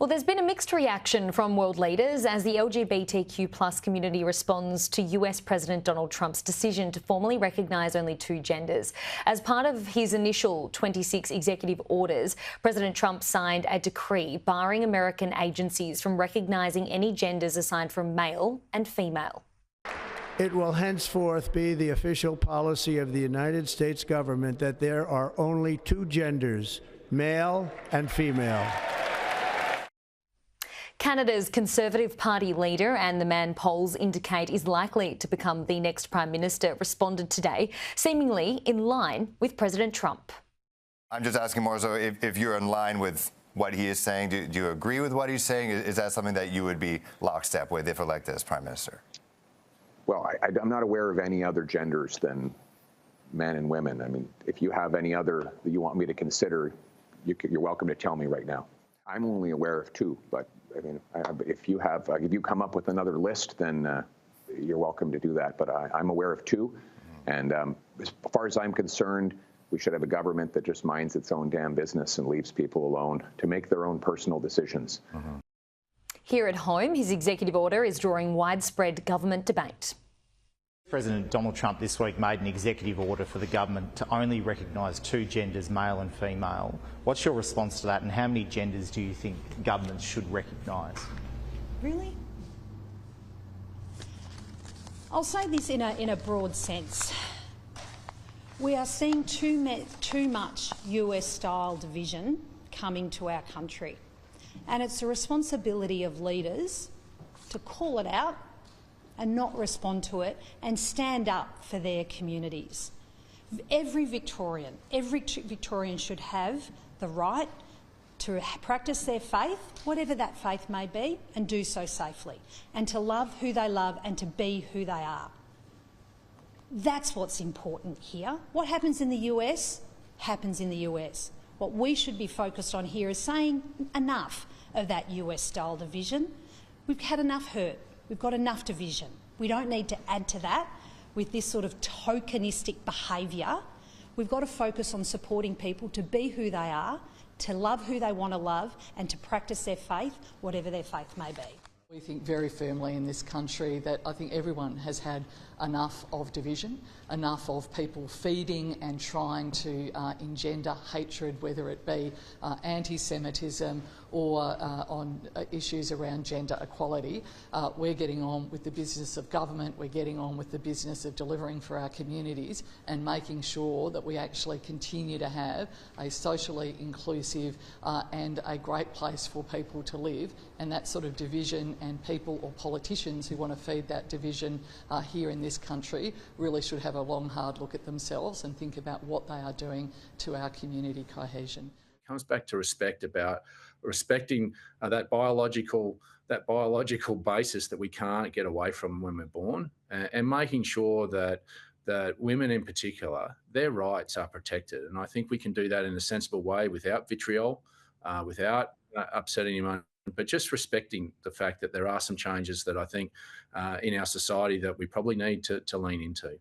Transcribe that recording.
Well, there's been a mixed reaction from world leaders as the LGBTQ+ community responds to US President Donald Trump's decision to formally recognise only two genders. As part of his initial 26 executive orders, President Trump signed a decree barring American agencies from recognising any genders assigned from male and female. It will henceforth be the official policy of the United States government that there are only two genders, male and female. Canada's Conservative Party leader and the man polls indicate is likely to become the next Prime Minister responded today, seemingly in line with President Trump. I'm just asking more so if you're in line with what he is saying. Do you agree with what he's saying? Is that something that you would be lockstep with if elected as Prime Minister? Well, I'm not aware of any other genders than men and women. I mean, if you have any other that you want me to consider, you're welcome to tell me right now. I'm only aware of two, but I mean, if you come up with another list, then you're welcome to do that. But I'm aware of two, and as far as I'm concerned, we should have a government that just minds its own damn business and leaves people alone to make their own personal decisions. Here at home, his executive order is drawing widespread government debate. President Donald Trump this week made an executive order for the government to only recognise two genders, male and female. What's your response to that, and how many genders do you think governments should recognise? Really? I'll say this in a broad sense. We are seeing too much US-style division coming to our country, and it's the responsibility of leaders to call it out and not respond to it and stand up for their communities. Every Victorian should have the right to practice their faith, whatever that faith may be, and do so safely, and to love who they love and to be who they are. That's what's important here. What happens in the US happens in the US. What we should be focused on here is saying enough of that US-style division. We've had enough hurt. We've got enough division. We don't need to add to that with this sort of tokenistic behaviour. We've got to focus on supporting people to be who they are, to love who they want to love, and to practice their faith, whatever their faith may be. We think very firmly in this country that I think everyone has had enough of division, enough of people feeding and trying to engender hatred, whether it be anti-Semitism or on issues around gender equality. We're getting on with the business of government, we're getting on with the business of delivering for our communities and making sure that we actually continue to have a socially inclusive and a great place for people to live, and that sort of division and people or politicians who want to feed that division here in this country really should have a long, hard look at themselves and think about what they are doing to our community cohesion. It comes back to respect, about respecting that biological basis that we can't get away from when we're born, and making sure that women in particular, their rights are protected. And I think we can do that in a sensible way without vitriol, without upsetting anyone, but just respecting the fact that there are some changes that I think in our society that we probably need to lean into.